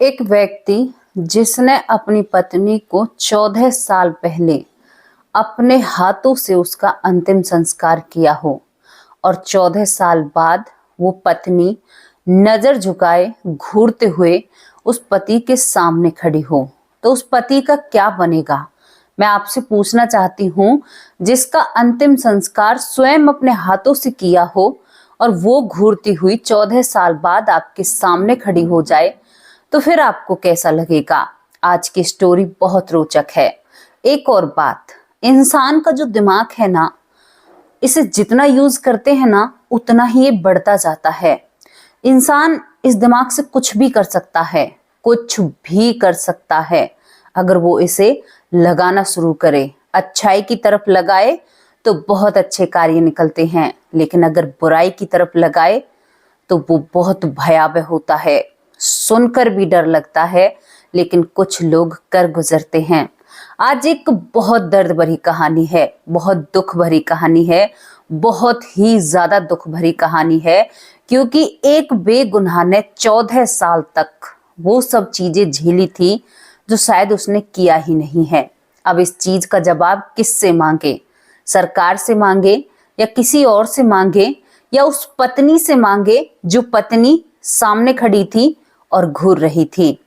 एक व्यक्ति जिसने अपनी पत्नी को 14 साल पहले अपने हाथों से उसका अंतिम संस्कार किया हो और 14 साल बाद वो पत्नी नजर झुकाए घूरते हुए उस पति के सामने खड़ी हो, तो उस पति का क्या बनेगा? मैं आपसे पूछना चाहती हूँ, जिसका अंतिम संस्कार स्वयं अपने हाथों से किया हो और वो घूरती हुई 14 साल बाद आपके सामने खड़ी हो जाए, तो फिर आपको कैसा लगेगा? आज की स्टोरी बहुत रोचक है। एक और बात, इंसान का जो दिमाग है ना, इसे जितना यूज करते हैं ना, उतना ही ये बढ़ता जाता है। इंसान इस दिमाग से कुछ भी कर सकता है, कुछ भी कर सकता है अगर वो इसे लगाना शुरू करे। अच्छाई की तरफ लगाए तो बहुत अच्छे कार्य निकलते हैं, लेकिन अगर बुराई की तरफ लगाए तो वो बहुत भयावह होता है। सुनकर भी डर लगता है, लेकिन कुछ लोग कर गुजरते हैं। आज एक बहुत दर्द भरी कहानी है, बहुत दुख भरी कहानी है, बहुत ही ज्यादा दुख भरी कहानी है, क्योंकि एक बेगुनाह ने 14 साल तक वो सब चीजें झेली थी जो शायद उसने किया ही नहीं है। अब इस चीज का जवाब किससे मांगे? सरकार से मांगे या किसी और से मांगे, या उस पत्नी से मांगे जो पत्नी सामने खड़ी थी और घूर रही थी?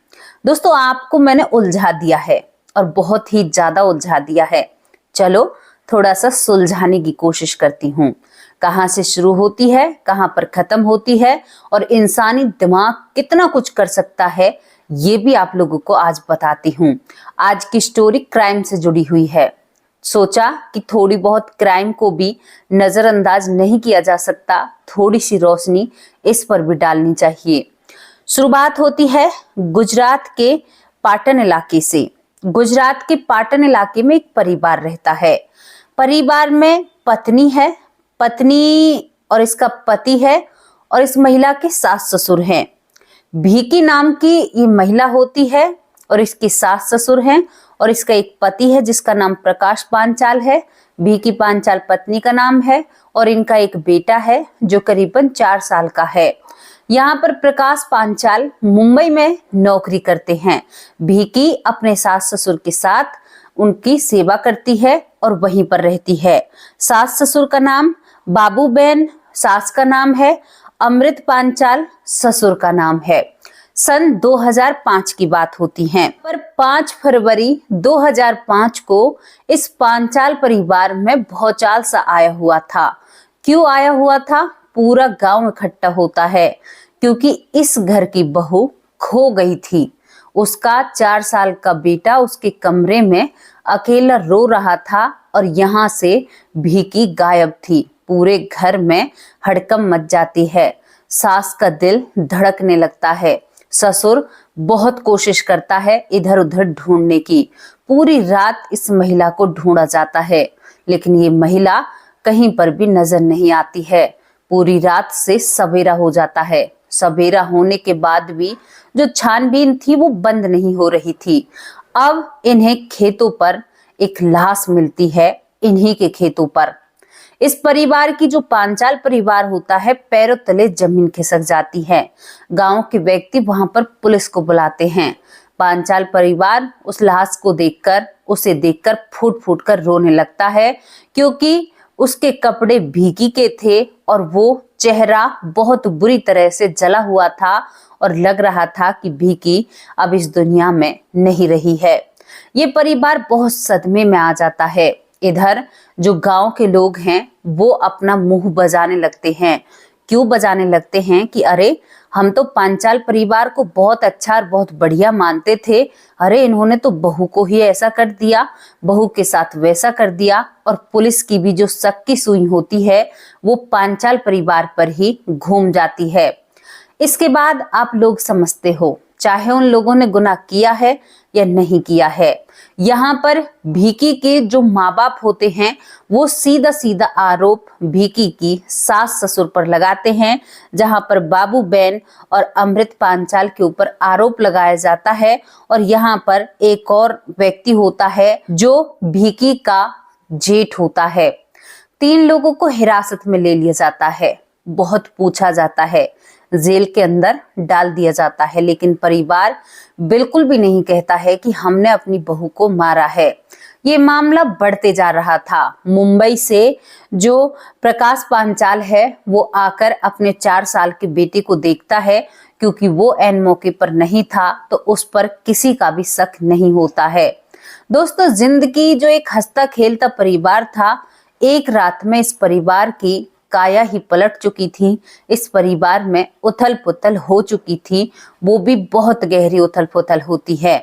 दोस्तों, आपको मैंने उलझा दिया है और बहुत ही ज्यादा उलझा दिया है। चलो थोड़ा सा सुलझाने की कोशिश करती हूँ। कहाँ से शुरू होती है, कहाँ पर खत्म होती है, और इंसानी दिमाग कितना कुछ कर सकता है, ये भी आप लोगों को आज बताती हूँ। आज की स्टोरी क्राइम से जुड़ी हुई है। सोचा कि थोड़ी बहुत क्राइम को भी नजरअंदाज नहीं किया जा सकता, थोड़ी सी रोशनी इस पर भी डालनी चाहिए। शुरुआत होती है गुजरात के पाटन इलाके से। गुजरात के पाटन इलाके में एक परिवार रहता है। परिवार में पत्नी है, पत्नी और इसका पति है, और इस महिला के सास ससुर हैं। भीकी नाम की ये महिला होती है और इसके सास ससुर हैं, और इसका एक पति है जिसका नाम प्रकाश पांचाल है। भीकी पांचाल पत्नी का नाम है, और इनका एक बेटा है जो करीबन 4 साल का है। यहाँ पर प्रकाश पांचाल मुंबई में नौकरी करते हैं। भीकी अपने सास ससुर के साथ उनकी सेवा करती है और वहीं पर रहती है। सास ससुर का नाम बाबूबेन, सास का नाम है अमृत पांचाल, ससुर का नाम है। सन 2005 की बात होती है, पर 5 फरवरी 2005 को इस पांचाल परिवार में भौचाल सा आया हुआ था। क्यों आया हुआ था? पूरा गांव इकट्ठा होता है, क्योंकि इस घर की बहू खो गई थी। उसका 4 साल का बेटा उसके कमरे में अकेला रो रहा था, और यहाँ से भीकी गायब थी। पूरे घर में हड़कंप मच जाती है। सास का दिल धड़कने लगता है। ससुर बहुत कोशिश करता है इधर उधर ढूंढने की। पूरी रात इस महिला को ढूंढा जाता है, लेकिन ये महिला कहीं पर भी नजर नहीं आती है। पूरी रात से सवेरा हो जाता है। सवेरा होने के बाद भी जो छानबीन थी वो बंद नहीं हो रही थी। अब इन्हें खेतों पर एक लाश मिलती है, इन्हीं के खेतों पर। इस परिवार की जो पांचाल परिवार होता है, पैरों तले जमीन खिसक जाती है। गांव के व्यक्ति वहां पर पुलिस को बुलाते हैं। पांचाल परिवार उस लाश को देखकर, उसे देखकर फूट फूट कर रोने लगता है, क्योंकि उसके कपड़े भीगी के थे और वो चेहरा बहुत बुरी तरह से जला हुआ था, और लग रहा था कि भीगी अब इस दुनिया में नहीं रही है। ये परिवार बहुत सदमे में आ जाता है। इधर जो गांव के लोग हैं वो अपना मुंह बजाने लगते हैं। क्यों बजाने लगते हैं कि अरे, हम तो पांचाल परिवार को बहुत अच्छा और बहुत बढ़िया मानते थे, अरे इन्होंने तो बहू को ही ऐसा कर दिया, बहू के साथ वैसा कर दिया। और पुलिस की भी जो शक की सुई होती है वो पांचाल परिवार पर ही घूम जाती है। इसके बाद आप लोग समझते हो, चाहे उन लोगों ने गुनाह किया है या नहीं किया है। यहाँ पर भीकी के जो माँ बाप होते हैं वो सीधा सीधा आरोप भीकी की सास ससुर पर लगाते हैं, जहाँ पर बाबूबेन और अमृत पांचाल के ऊपर आरोप लगाया जाता है। और यहाँ पर एक और व्यक्ति होता है जो भीकी का जेठ होता है। 3 लोगों को हिरासत में ले लिया जाता है। बहुत पूछा जाता है, जेल के अंदर डाल दिया जाता है। लेकिन परिवार बिल्कुल भी नहीं कहता है कि हमने अपनी बहू को मारा है। ये मामला बढ़ते जा रहा था। मुंबई से जो प्रकाश पांचाल है वो आकर अपने 4 साल के बेटे को देखता है, क्योंकि वो ऐन मौके पर नहीं था तो उस पर किसी का भी शक नहीं होता है। दोस्तों, जिंदगी जो एक हंसता खेलता परिवार था, एक रात में इस परिवार की काया ही पलट चुकी थी। इस परिवार में उथल पुथल हो चुकी थी, वो भी बहुत गहरी उथल पुथल होती है।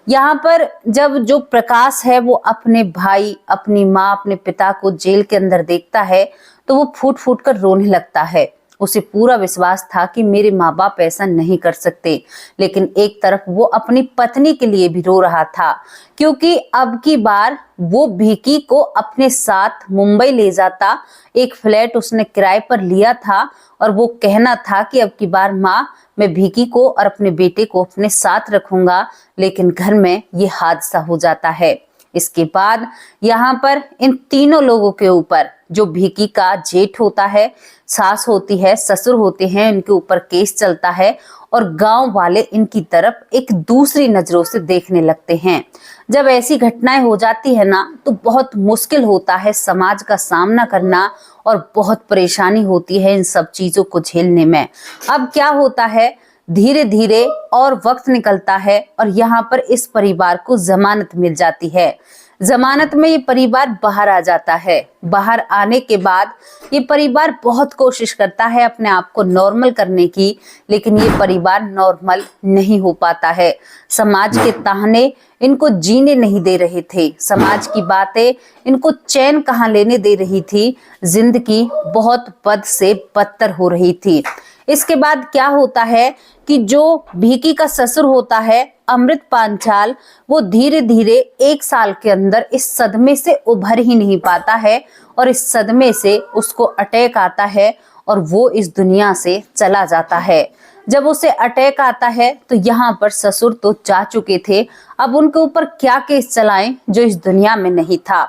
यहाँ पर जब जो प्रकाश है वो अपने भाई, अपनी माँ, अपने पिता को जेल के अंदर देखता है तो वो फूट फूट कर रोने लगता है। उसे पूरा विश्वास था कि मेरे माँ बाप ऐसा नहीं कर सकते, लेकिन एक तरफ वो अपनी पत्नी के लिए भी रो रहा था, क्योंकि अब की बार वो भिकी को अपने साथ मुंबई ले जाता। एक फ्लैट उसने किराए पर लिया था और वो कहना था कि अब की बार माँ, मैं भिकी को और अपने बेटे को अपने साथ रखूंगा। लेकिन घर में ये हादसा हो जाता है। इसके बाद यहाँ पर इन तीनों लोगों के ऊपर, जो भिकी का जेठ होता है, सास होती है, ससुर होते हैं, इनके ऊपर केस चलता है और गांव वाले इनकी तरफ एक दूसरी नजरों से देखने लगते हैं। जब ऐसी घटनाएं हो जाती है ना, तो बहुत मुश्किल होता है समाज का सामना करना और बहुत परेशानी होती है इन सब चीजों को झेलने में। अब क्या होता है, धीरे धीरे और वक्त निकलता है और यहाँ पर इस परिवार को जमानत मिल जाती है। जमानत में ये परिवार बाहर आ जाता है। बाहर आने के बाद ये परिवार बहुत कोशिश करता है अपने आप को नॉर्मल करने की, लेकिन ये परिवार नॉर्मल नहीं हो पाता है। समाज के ताहने इनको जीने नहीं दे रहे थे, समाज की बातें इनको चैन कहाँ लेने दे रही थी। जिंदगी बहुत बद से बदतर हो रही थी। इसके बाद क्या होता है कि जो भिकी का ससुर होता है, अमृत पांचाल, वो धीरे धीरे 1 साल के अंदर इस सदमे से उभर ही नहीं पाता है और इस सदमे से उसको अटैक आता है और वो इस दुनिया से चला जाता है। जब उसे अटैक आता है तो यहाँ पर ससुर तो जा चुके थे, अब उनके ऊपर क्या केस चलाएं जो इस दुनिया में नहीं था।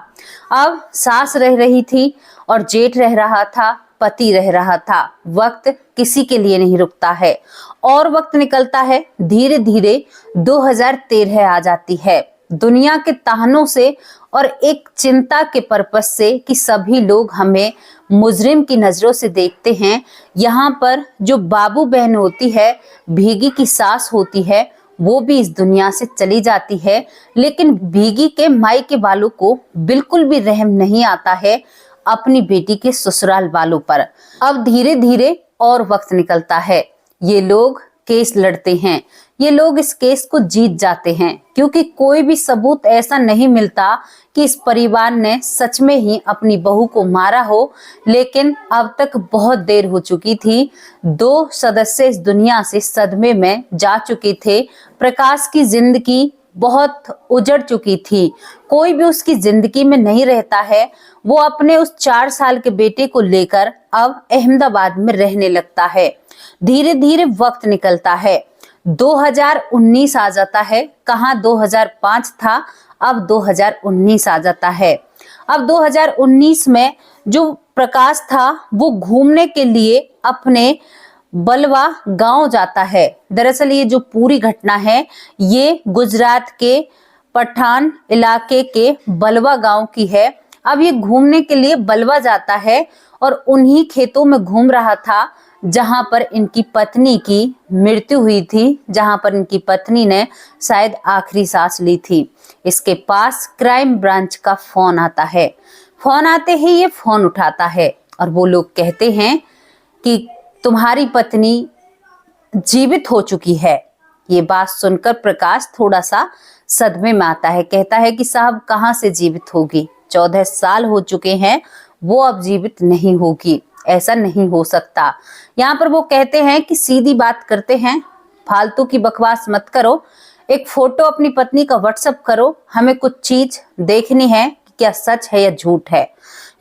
अब सास रह रही थी और जेठ रह रहा था, पति रह रहा था। वक्त किसी के लिए नहीं रुकता है और वक्त निकलता है। धीरे धीरे 2013 आ जाती है, दुनिया के ताहनों से और एक चिंता के पर्पस से कि सभी लोग हमें मुजरिम की नजरों से देखते हैं। यहाँ पर जो बाबू बहन होती है, भीगी की सास होती है, वो भी इस दुनिया से चली जाती है। लेकिन भीगी के मायके वालों को बिल्कुल भी रहम नहीं आता है अपनी बेटी के ससुराल वालों पर। अब धीरे धीरे और वक्त निकलता है, ये लोग केस लड़ते हैं, ये लोग इस केस को जीत जाते हैं, क्योंकि कोई भी सबूत ऐसा नहीं मिलता कि इस परिवार ने सच में ही अपनी बहू को मारा हो। लेकिन अब तक बहुत देर हो चुकी थी। 2 सदस्य इस दुनिया से सदमे में जा चुके थे। प्रकाश की जिंदगी बहुत उजड़ चुकी थी, कोई भी उसकी जिंदगी में नहीं रहता है। वो अपने उस 4 साल के बेटे को लेकर अब अहमदाबाद में रहने लगता है। धीरे धीरे वक्त निकलता है, 2019 आ जाता है। कहाँ 2005 था, अब 2019 आ जाता है। अब 2019 में जो प्रकाश था वो घूमने के लिए अपने बलवा गांव जाता है। दरअसल ये जो पूरी घटना है ये गुजरात के पठान इलाके के बलवा गांव की है। अब ये घूमने के लिए बलवा जाता है और उन्हीं खेतों में घूम रहा था जहां पर इनकी पत्नी की मृत्यु हुई थी, जहां पर इनकी पत्नी ने शायद आखिरी सांस ली थी। इसके पास क्राइम ब्रांच का फोन आता है। फोन आते ही ये फोन उठाता है और वो लोग कहते हैं कि तुम्हारी पत्नी जीवित हो चुकी है। ये बात सुनकर प्रकाश थोड़ा सा सदमे में आता है, कहता है कि साहब कहाँ से जीवित होगी, 14 साल हो चुके हैं, वो अब जीवित नहीं होगी, ऐसा नहीं हो सकता। यहाँ पर वो कहते हैं कि सीधी बात करते हैं, फालतू की बकवास मत करो, एक फोटो अपनी पत्नी का व्हाट्सएप करो, हमें कुछ चीज देखनी है कि क्या सच है या झूठ है।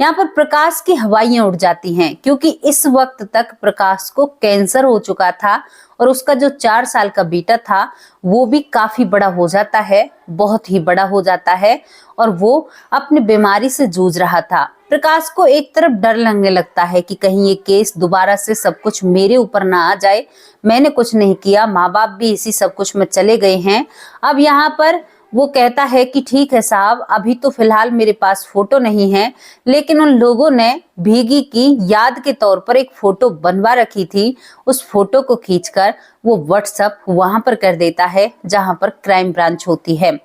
यहाँ पर प्रकाश की हवाइयां उड़ जाती हैं, क्योंकि इस वक्त तक प्रकाश को कैंसर हो चुका था और उसका जो 4 साल का बेटा था वो भी काफी बड़ा हो जाता है, बहुत ही बड़ा हो जाता है और वो अपनी बीमारी से जूझ रहा था। प्रकाश को एक तरफ डर लगने लगता है कि कहीं ये केस दोबारा से सब कुछ मेरे ऊपर ना आ जाए। मैंने कुछ नहीं किया, माँ बाप भी इसी सब कुछ में चले गए हैं। अब यहाँ पर वो कहता है कि ठीक है साहब, अभी तो फिलहाल मेरे पास फोटो नहीं है, लेकिन उन लोगों ने भीगी की याद के तौर पर एक फोटो बनवा रखी थी। उस फोटो को खींचकर वो व्हाट्सएप वहां पर कर देता है जहां पर क्राइम ब्रांच होती है।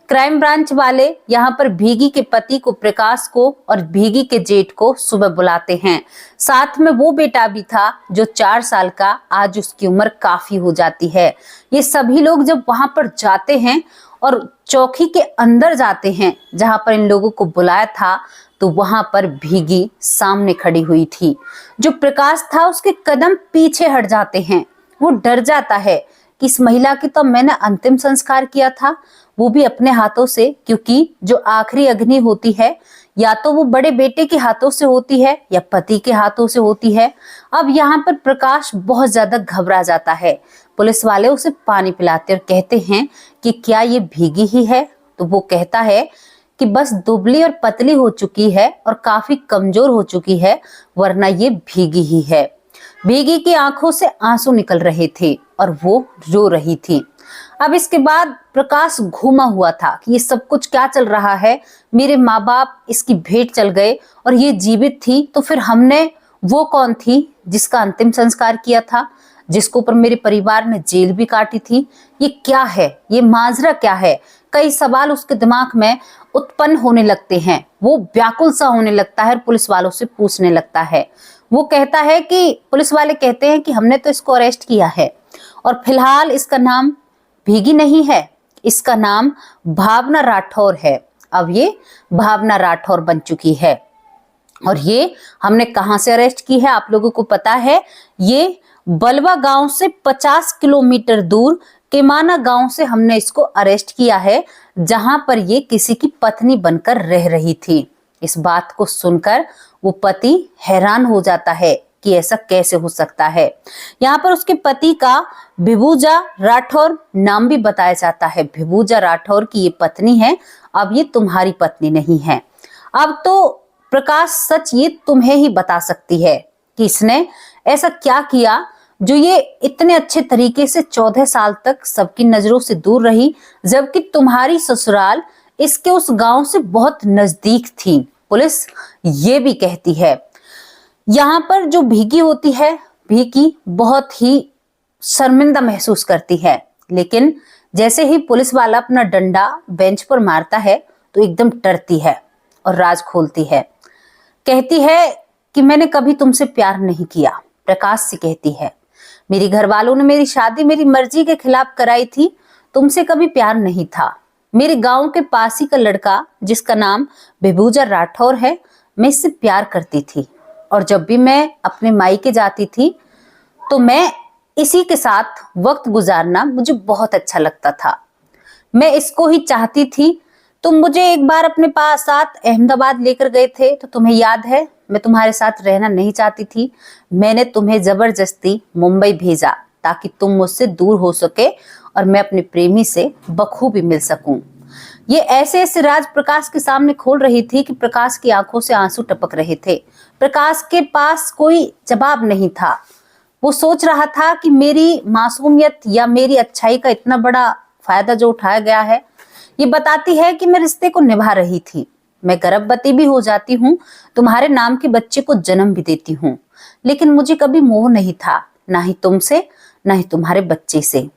क्राइम ब्रांच वाले यहाँ पर भीगी के पति को, प्रकाश को, और भीगी के जेठ को सुबह बुलाते हैं। साथ में वो बेटा भी था जो 4 साल का, आज उसकी उम्र काफी हो जाती है। ये सभी लोग जब वहां पर जाते हैं और चौकी के अंदर जाते हैं जहां पर इन लोगों को बुलाया था, तो वहां पर भीगी सामने खड़ी हुई थी। जो प्रकाश था उसके कदम पीछे हट जाते हैं। वो डर जाता है कि इस महिला की तो मैंने अंतिम संस्कार किया था, वो भी अपने हाथों से, क्योंकि जो आखिरी अग्नि होती है या तो वो बड़े बेटे के हाथों से होती है या पति के हाथों से होती है। अब यहाँ पर प्रकाश बहुत ज्यादा घबरा जाता है। पुलिस वाले उसे पानी पिलाते और कहते हैं कि क्या ये भीगी ही है? तो वो कहता है कि बस दुबली और पतली हो चुकी है और काफी कमजोर हो चुकी है, वरना ये भीगी ही है। भीगी की आंखों से आंसू निकल रहे थे और वो रो रही थी। अब इसके बाद प्रकाश घूमा हुआ था कि ये सब कुछ क्या चल रहा है, मेरे माँ बाप इसकी भेंट चल गए और ये जीवित थी, तो फिर हमने, वो कौन थी जिसका अंतिम संस्कार किया था, जिसको ऊपर मेरे परिवार ने जेल भी काटी थी? ये क्या है, ये माजरा क्या है? कई सवाल उसके दिमाग में उत्पन्न होने लगते हैं। वो व्याकुल सा होने लगता है और पुलिस वालों से पूछने लगता है। वो कहता है कि पुलिस वाले कहते हैं कि हमने तो इसको अरेस्ट किया है और फिलहाल इसका नाम भीगी नहीं है, इसका नाम भावना राठौर है। अब ये भावना राठौर बन चुकी है और ये हमने कहां से अरेस्ट की है आप लोगों को पता है? ये बलवा गांव से 50 किलोमीटर दूर केमाना गांव से हमने इसको अरेस्ट किया है, जहां पर ये किसी की पत्नी बनकर रह रही थी। इस बात को सुनकर वो पति हैरान हो जाता है कि ऐसा कैसे हो सकता है। यहाँ पर उसके पति का भिबूजा राठौर नाम भी बताया जाता है। भिबूजा राठौर की ये पत्नी है, अब ये तुम्हारी पत्नी नहीं है। अब तो प्रकाश सच ये तुम्हें ही बता सकती है कि इसने ऐसा क्या किया जो ये इतने अच्छे तरीके से 14 साल तक सबकी नजरों से दूर रही, जबकि तुम्हारी ससुराल इसके उस गांव से बहुत नजदीक थी। पुलिस ये भी कहती है। यहाँ पर जो भीगी होती है, भीगी बहुत ही शर्मिंदा महसूस करती है, लेकिन जैसे ही पुलिस वाला अपना डंडा बेंच पर मारता है तो एकदम डरती है और राज खोलती है। कहती है कि मैंने कभी तुमसे प्यार नहीं किया। प्रकाश से कहती है, मेरी घर वालों ने मेरी शादी मेरी मर्जी के खिलाफ कराई थी, तुमसे कभी प्यार नहीं था। मेरे गांव के पास ही का लड़का जिसका नाम भिबूजा राठौर है, मैं इससे प्यार करती थी और जब भी मैं अपने मायके जाती थी तो मैं इसी के साथ वक्त गुजारना मुझे बहुत अच्छा लगता था। मैं इसको ही चाहती थी। तुम मुझे एक बार अपने पास साथ अहमदाबाद लेकर गए थे, तो तुम्हें याद है मैं तुम्हारे साथ रहना नहीं चाहती थी। मैंने तुम्हें जबरदस्ती मुंबई भेजा ताकि तुम मुझसे दूर हो सके और मैं अपने प्रेमी से बखूबी मिल सकूं। ये ऐसे ऐसे राज प्रकाश के सामने खोल रही थी कि प्रकाश की आंखों से आंसू टपक रहे थे। प्रकाश के पास कोई जवाब नहीं था। वो सोच रहा था कि मेरी मासूमियत या मेरी अच्छाई का इतना बड़ा फायदा जो उठाया गया है, ये बताती है कि मैं रिश्ते को निभा रही थी। मैं गर्भवती भी हो जाती हूँ, तुम्हारे नाम के बच्चे को जन्म भी देती हूँ, लेकिन मुझे कभी मोह नहीं था, ना ही तुमसे ना ही तुम्हारे बच्चे से।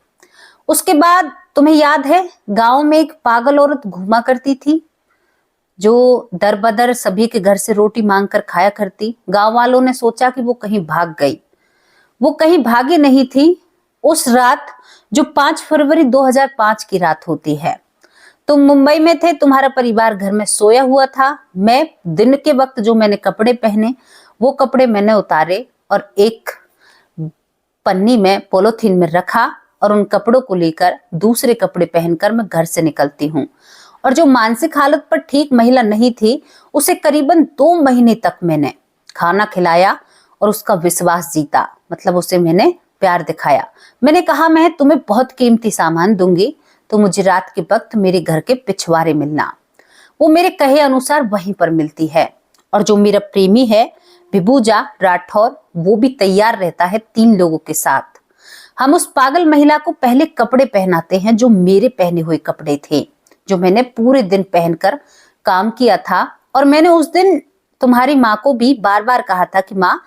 उसके बाद तुम्हें याद है गांव में एक पागल औरत घूमा करती थी जो दर बदर सभी के घर से रोटी मांग कर खाया करती। गांव वालों ने सोचा कि वो कहीं भाग गई। वो कहीं भागी नहीं थी। उस रात जो 5 फरवरी 2005 की रात होती है, तुम मुंबई में थे, तुम्हारा परिवार घर में सोया हुआ था। मैं दिन के वक्त जो मैंने कपड़े पहने वो कपड़े मैंने उतारे और एक पन्नी में पॉलीथीन में रखा और उन कपड़ों को लेकर दूसरे कपड़े पहनकर मैं घर से निकलती हूँ। और जो मानसिक हालत पर ठीक महिला नहीं थी, उसे करीबन 2 महीने तक मैंने खाना खिलाया और उसका विश्वास जीता, मतलब उसे मैंने प्यार दिखाया। मैंने कहा मैं तुम्हें बहुत कीमती सामान दूंगी, तो मुझे रात के वक्त मेरे घर के पिछवाड़े मिलना। वो मेरे कहे अनुसार वहीं पर मिलती है और जो मेरा प्रेमी है विभूजा राठौर, वो भी तैयार रहता है 3 लोगों के साथ। हम उस पागल महिला को पहले कपड़े पहनाते हैं जो मेरे पहने हुए कपड़े थे, जो मैंने पूरे दिन पहनकर काम किया था। और मैंने उस दिन तुम्हारी माँ को भी बार बार कहा था कि माँ,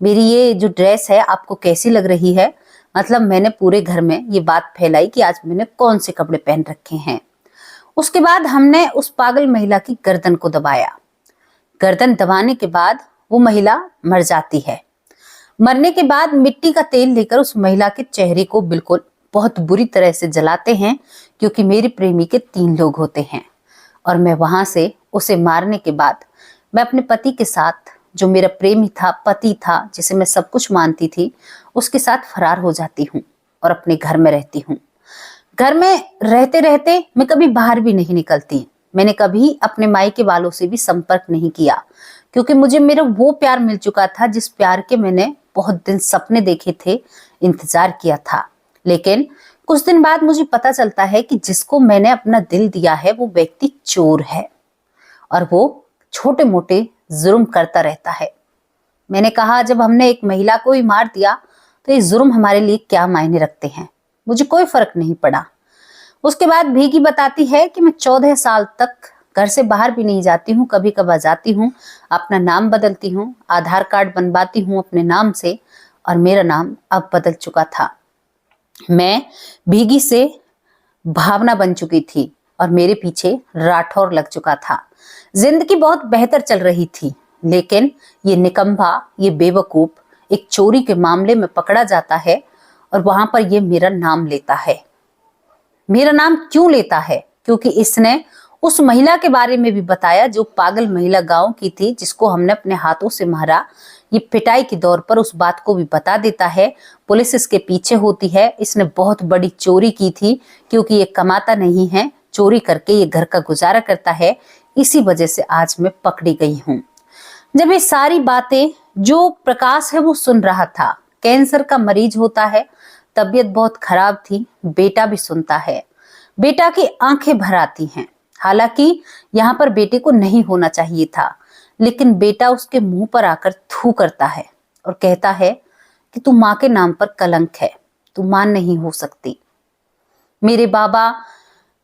मेरी ये जो ड्रेस है आपको कैसी लग रही है। मतलब मैंने पूरे घर में ये बात फैलाई कि आज मैंने कौन से कपड़े पहन रखे हैं। उसके बाद हमने उस पागल महिला की गर्दन को दबाया। गर्दन दबाने के बाद वो महिला मर जाती है। मरने के बाद मिट्टी का तेल लेकर उस महिला के चेहरे को बिल्कुल बहुत बुरी तरह से जलाते हैं, क्योंकि मेरे प्रेमी के 3 लोग होते हैं। और मैं वहां से उसे मारने के बाद मैं अपने पति के साथ, जो मेरा प्रेमी था, पति था, जिसे मैं सब कुछ मानती थी, उसके साथ फरार हो जाती हूँ और अपने घर में रहती हूँ। घर में रहते रहते मैं कभी बाहर भी नहीं निकलती। मैंने कभी अपने मायके वालों से भी संपर्क नहीं किया, क्योंकि मुझे मेरा वो प्यार मिल चुका था जिस प्यार के मैंने बहुत दिन सपने देखे थे, इंतजार किया था। लेकिन कुछ दिन बाद मुझे पता चलता है कि जिसको मैंने अपना दिल दिया है वो व्यक्ति चोर है और वो छोटे मोटे जुर्म करता रहता है। मैंने कहा, जब हमने एक महिला को ही मार दिया तो ये जुर्म हमारे लिए क्या मायने रखते हैं। मुझे कोई फर्क नहीं पड़ा। उसके बाद भीगी बताती है कि मैं 14 साल तक घर से बाहर भी नहीं जाती हूँ, कभी कभार जाती हूँ, अपना नाम बदलती हूँ, आधार कार्ड बनवाती हूँ अपने नाम से, और मेरा नाम अब बदल चुका था। मैं भीगी से भावना बन चुकी थी और मेरे पीछे राठौर लग चुका था। जिंदगी बहुत बेहतर चल रही थी, लेकिन ये निकम्मा, ये बेवकूफ एक चोरी के मामले में पकड़ा जाता है और वहां पर ये मेरा नाम लेता है। मेरा नाम क्यों लेता है? क्योंकि इसने उस महिला के बारे में भी बताया जो पागल महिला गांव की थी, जिसको हमने अपने हाथों से मारा। ये पिटाई के दौर पर उस बात को भी बता देता है। पुलिस इसके पीछे होती है। इसने बहुत बड़ी चोरी की थी, क्योंकि ये कमाता नहीं है, चोरी करके ये घर का गुजारा करता है। इसी वजह से आज मैं पकड़ी गई हूँ। जब ये सारी बातें जो प्रकाश है वो सुन रहा था, कैंसर का मरीज होता है, तबीयत बहुत खराब थी, बेटा भी सुनता है, बेटा की आंखें भर आती हैं। हालांकि यहाँ पर बेटे को नहीं होना चाहिए था, लेकिन बेटा उसके मुंह पर आकर थू करता है और कहता है कि तू माँ के नाम पर कलंक है, तू मां नहीं हो सकती। मेरे बाबा,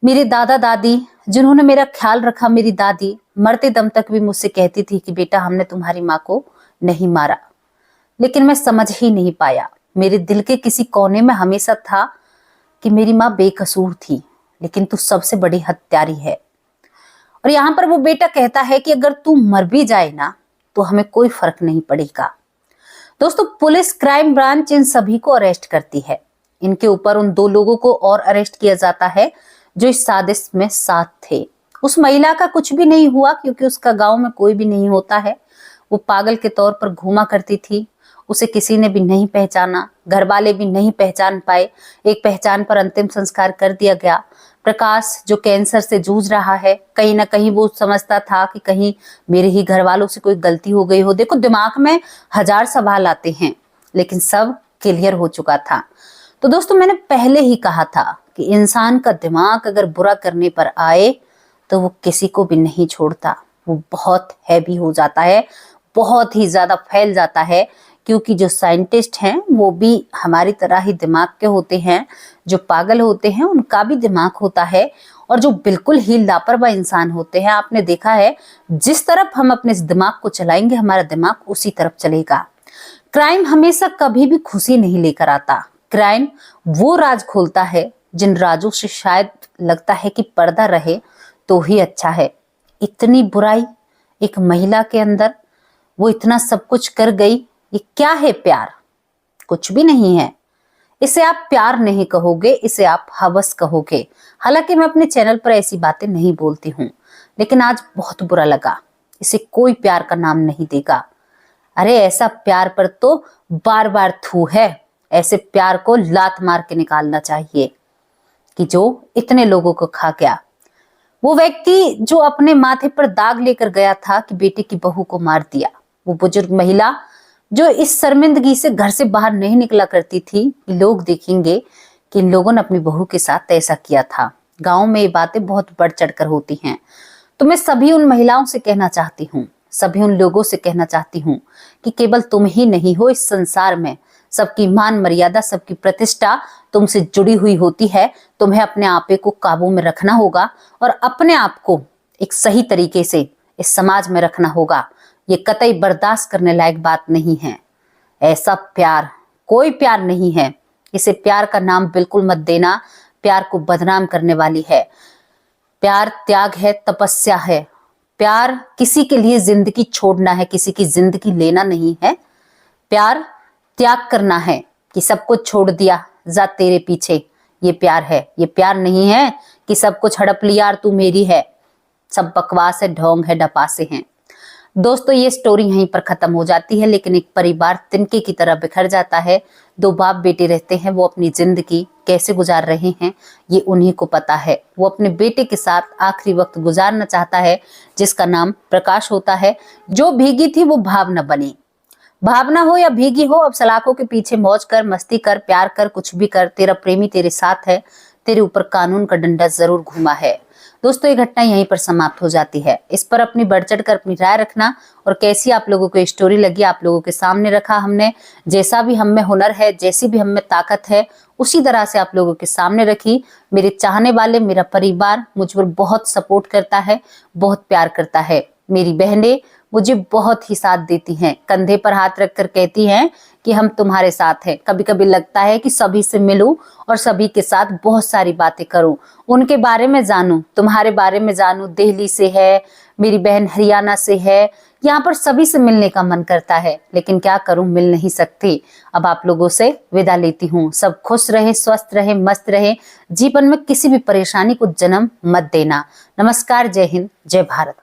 मेरे दादा दादी, जिन्होंने मेरा ख्याल रखा, मेरी दादी मरते दम तक भी मुझसे कहती थी कि बेटा हमने तुम्हारी माँ को नहीं मारा, लेकिन मैं समझ ही नहीं पाया। मेरे दिल के किसी कोने में हमेशा था कि मेरी माँ बेकसूर थी, लेकिन तू सबसे बड़ी हत्यारी है। और यहाँ पर वो बेटा कहता है कि अगर तू मर भी जाए ना तो हमें कोई फर्क नहीं पड़ेगा। दोस्तों, पुलिस, क्राइम ब्रांच इन सभी को अरेस्ट करती है। इनके ऊपर उन 2 लोगों को और अरेस्ट किया जाता है जो इस साजिश में साथ थे। उस महिला का कुछ भी नहीं हुआ, क्योंकि उसका गांव में कोई भी नहीं होता है। वो पागल के तौर पर घूमा करती थी, उसे किसी ने भी नहीं पहचाना, घर वाले भी नहीं पहचान पाए। एक पहचान पर अंतिम संस्कार कर दिया गया। प्रकाश जो कैंसर से जूझ रहा है, कहीं ना कहीं वो समझता था कि कहीं मेरे ही घर वालों से कोई गलती हो गई हो। देखो, दिमाग में 1000 सवाल आते हैं, लेकिन सब क्लियर हो चुका था। तो दोस्तों, मैंने पहले ही कहा था कि इंसान का दिमाग अगर बुरा करने पर आए तो वो किसी को भी नहीं छोड़ता। वो बहुत हैवी हो जाता है, बहुत ही ज्यादा फैल जाता है, क्योंकि जो साइंटिस्ट हैं वो भी हमारी तरह ही दिमाग के होते हैं। जो पागल होते हैं उनका भी दिमाग होता है, और जो बिल्कुल ही लापरवाह इंसान होते हैं, आपने देखा है, जिस तरफ हम अपने दिमाग को चलाएंगे हमारा दिमाग उसी तरफ चलेगा। क्राइम हमेशा कभी भी खुशी नहीं लेकर आता। क्राइम वो राज खोलता है जिन राजों से शायद लगता है कि पर्दा रहे तो ही अच्छा है। इतनी बुराई एक महिला के अंदर, वो इतना सब कुछ कर गई। ये क्या है प्यार? कुछ भी नहीं है। इसे आप प्यार नहीं कहोगे, इसे आप हवस कहोगे। हालांकि मैं अपने चैनल पर ऐसी बातें नहीं बोलती हूँ, लेकिन आज बहुत बुरा लगा। इसे कोई प्यार का नाम नहीं देगा। अरे ऐसा प्यार पर तो बार बार थू है। ऐसे प्यार को लात मार के निकालना चाहिए कि जो इतने लोगों को खा गया। वो व्यक्ति जो अपने माथे पर दाग लेकर गया था कि बेटे की बहू को मार दिया। वो बुजुर्ग महिला जो इस शर्मिंदगी से घर से बाहर नहीं निकला करती थी कि लोग देखेंगे कि इन लोगों ने अपनी बहू के साथ ऐसा किया था। गांव में ये बातें बहुत बढ़ चढ़कर होती हैं। तो मैं सभी उन महिलाओं से कहना चाहती हूँ, सभी उन लोगों से कहना चाहती हूँ कि केवल तुम ही नहीं हो इस संसार में, सबकी मान मर्यादा, सबकी प्रतिष्ठा तुमसे जुड़ी हुई होती है। तुम्हें अपने आपे को काबू में रखना होगा और अपने आप को एक सही तरीके से इस समाज में रखना होगा। ये कतई बर्दाश्त करने लायक बात नहीं है। ऐसा प्यार कोई प्यार नहीं है। इसे प्यार का नाम बिल्कुल मत देना, प्यार को बदनाम करने वाली है। प्यार त्याग है, तपस्या है। प्यार किसी के लिए जिंदगी छोड़ना है, किसी की जिंदगी लेना नहीं है। प्यार त्याग करना है कि सब कुछ छोड़ दिया, जा तेरे पीछे, ये प्यार है। ये प्यार नहीं है कि सब कुछ हड़प लिया और तू मेरी है। सब बकवास है, ढोंग है, डपासे हैं। दोस्तों, ये स्टोरी यहीं पर खत्म हो जाती है, लेकिन एक परिवार तिनके की तरह बिखर जाता है। दो बाप बेटे रहते हैं, वो अपनी जिंदगी कैसे गुजार रहे हैं ये उन्हीं को पता है। वो अपने बेटे के साथ आखिरी वक्त गुजारना चाहता है, जिसका नाम प्रकाश होता है। जो भीगी थी वो भावना बनी। भावना हो या भीगी हो, अब सलाखों के पीछे मौज कर, मस्ती कर, प्यार कर, कुछ भी कर, तेरा प्रेमी तेरे साथ है। तेरे ऊपर कानून का डंडा जरूर घुमा है। दोस्तों, ये घटना यहीं पर समाप्त हो जाती है। इस पर अपनी बढ़ चढ़ कर अपनी राय रखना और कैसी आप लोगों को ये स्टोरी लगी, आप लोगों के सामने रखा हमने। जैसा भी हम में हुनर है, जैसी भी हम में ताकत है, उसी तरह से आप लोगों के सामने रखी। मेरे चाहने वाले, मेरा परिवार मुझ पर बहुत सपोर्ट करता है, बहुत प्यार करता है। मेरी बहनें मुझे बहुत ही साथ देती हैं, कंधे पर हाथ रखकर कहती हैं कि हम तुम्हारे साथ हैं। कभी कभी लगता है कि सभी से मिलूं और सभी के साथ बहुत सारी बातें करूं, उनके बारे में जानूं, तुम्हारे बारे में जानूं। दिल्ली से है, मेरी बहन हरियाणा से है, यहाँ पर सभी से मिलने का मन करता है, लेकिन क्या करूं, मिल नहीं सकती। अब आप लोगों से विदा लेती हूँ। सब खुश रहे, स्वस्थ रहे, मस्त रहे। जीवन में किसी भी परेशानी को जन्म मत देना। नमस्कार, जय हिंद, जय भारत।